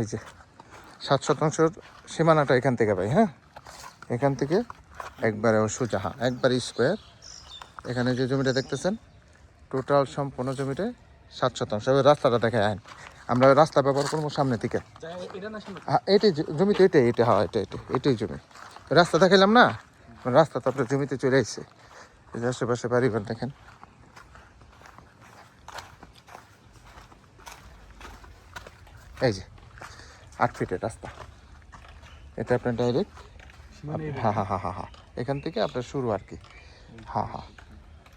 এই যে 7 শতাংশের সীমানাটা এখান থেকে ভাই, হ্যাঁ এখান থেকে একবারে সোজা, হ্যাঁ একবারে স্কোয়ার। এখানে যে জমিটা দেখতেছেন টোটাল সম্পূর্ণ জমিটা 7 শতাংশ। এবার রাস্তাটা দেখে আইন, আমরা রাস্তা ব্যবহার করবো সামনে থেকে। হ্যাঁ এটাই জমি, তো এটাই, এটা হ্যাঁ এটাই জমি। রাস্তা দেখাইলাম না, রাস্তা তো আপনার জমিতে চলে আসছে। এই যে আশেপাশে বাড়িঘর দেখেন। এই যে 8 ফিটের রাস্তা, এটা আপনার ডাইরেক্ট, হ্যাঁ এখান থেকে আপনার শুরু আর কি। হ্যাঁ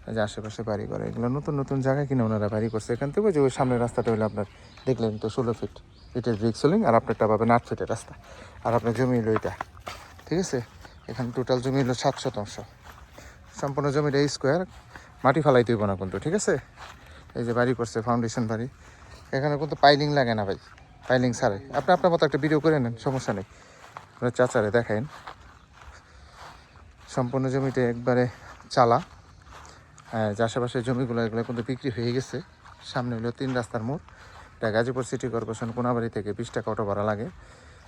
এই যে আশেপাশে বাড়ি করে, এগুলো নতুন নতুন জায়গায় কিনে ওনারা বাড়ি করছে। এখান থেকে যে ওই সামনের রাস্তাটা হলো আপনার দেখলেন তো 16 ফিট, এটার ব্রিক সোলিং, আর আপনারটা পাবেন 8 ফিটের রাস্তা। আর আপনার জমি হলো এটা, ঠিক আছে। এখানে টোটাল জমি হলো 7 শতাংশ। সম্পূর্ণ জমিটা স্কোয়ার, মাটি ফালাই দিব না কিন্তু, ঠিক আছে। এই যে বাড়ি করছে ফাউন্ডেশন বাড়ি, এখানে কিন্তু পাইলিং লাগে না ভাই, পাইলিং ছাড়াই। আপনি আপনার মতো একটা ভিডিও করে নেন, সমস্যা নেই, আপনার চাচারে দেখাইন। সম্পূর্ণ জমিটা একবারে চালা। হ্যাঁ যে আশেপাশের জমিগুলো এগুলো কিন্তু বিক্রি হয়ে গেছে। সামনে হলো 3 রাস্তার মোড়, এটা গাজীপুর সিটি কর্পোরেশন কোনাবাড়ি থেকে 20 টাকা অটো ভাড়া লাগে।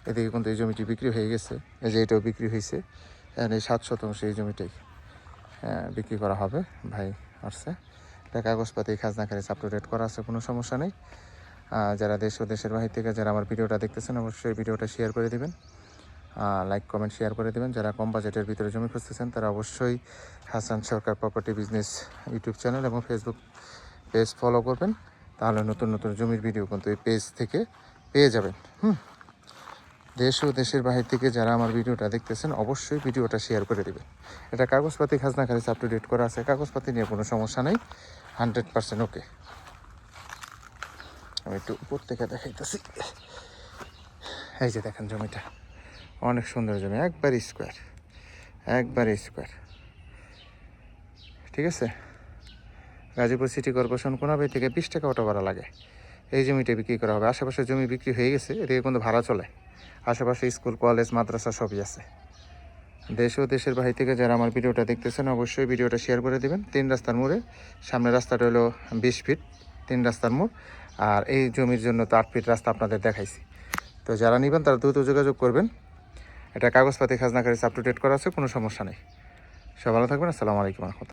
এদিকে কিন্তু এই জমিটি বিক্রি হয়ে গেছে, এই যে এটাও বিক্রি হয়েছে। এই 7 শতাংশ এই জমিটাই বিক্রি করা হবে। ভাই আসছে, এটা কাগজপাতি খাজনা খারিজ আপ টু ডেট করা আছে, কোনো সমস্যা নেই। যারা দেশ ও দেশের বাহির থেকে যারা আমার ভিডিওটা দেখতেছেন অবশ্যই ভিডিওটা শেয়ার করে দেবেন, লাইক কমেন্ট শেয়ার করে দেবেন। যারা কম বাজেটের ভিতরে জমি খুঁজতেছেন তারা অবশ্যই হাসান সরকার প্রপার্টি বিজনেস ইউটিউব চ্যানেল এবং ফেসবুক পেজ ফলো করবেন, তাহলে নতুন নতুন জমির ভিডিও কিন্তু এই পেজ থেকে পেয়ে যাবেন। দেশ ও দেশের বাহির থেকে যারা আমার ভিডিওটা দেখতেছেন অবশ্যই ভিডিওটা শেয়ার করে দেবেন। এটা কাগজপাতি খাজনা খারিজ আপ টু ডেট করা আছে, কাগজপাতি নিয়ে কোনো সমস্যা নেই, 100% ওকে। আমি একটু উপর থেকে দেখাইতেছি। এই যে দেখেন জমিটা অনেক সুন্দর জমি, একবার স্কোয়ার, ঠিক আছে। গাজীপুর সিটি কর্পোরেশন কোনাবাড়ি থেকে 20 টাকা অটো ভাড়া লাগে। এই জমিটা বিক্রি করা হবে। আশেপাশে জমি বিক্রি হয়ে গেছে, এদিকে কিন্তু ভাড়া চলে। আশেপাশে স্কুল কলেজ মাদ্রাসা সবই আছে। দেশ ও দেশের বাহির থেকে যারা আমার ভিডিওটা দেখতেছেন অবশ্যই ভিডিওটা শেয়ার করে দেবেন। 3 রাস্তার মোড়ে, সামনের রাস্তাটা হলো 20 ফিট, 3 রাস্তার মোড়। আর এই জমির জন্য তো 8 ফিট রাস্তা আপনাদের দেখাইছি। তো যারা নেবেন তারা দ্রুত যোগাযোগ করবেন। এটা কাগজপাতি খাজনা খারিজ আপ টু ডেট করা আছে, কোনো সমস্যা নেই। সব ভালো থাকবেন, আসসালামু আলাইকুম।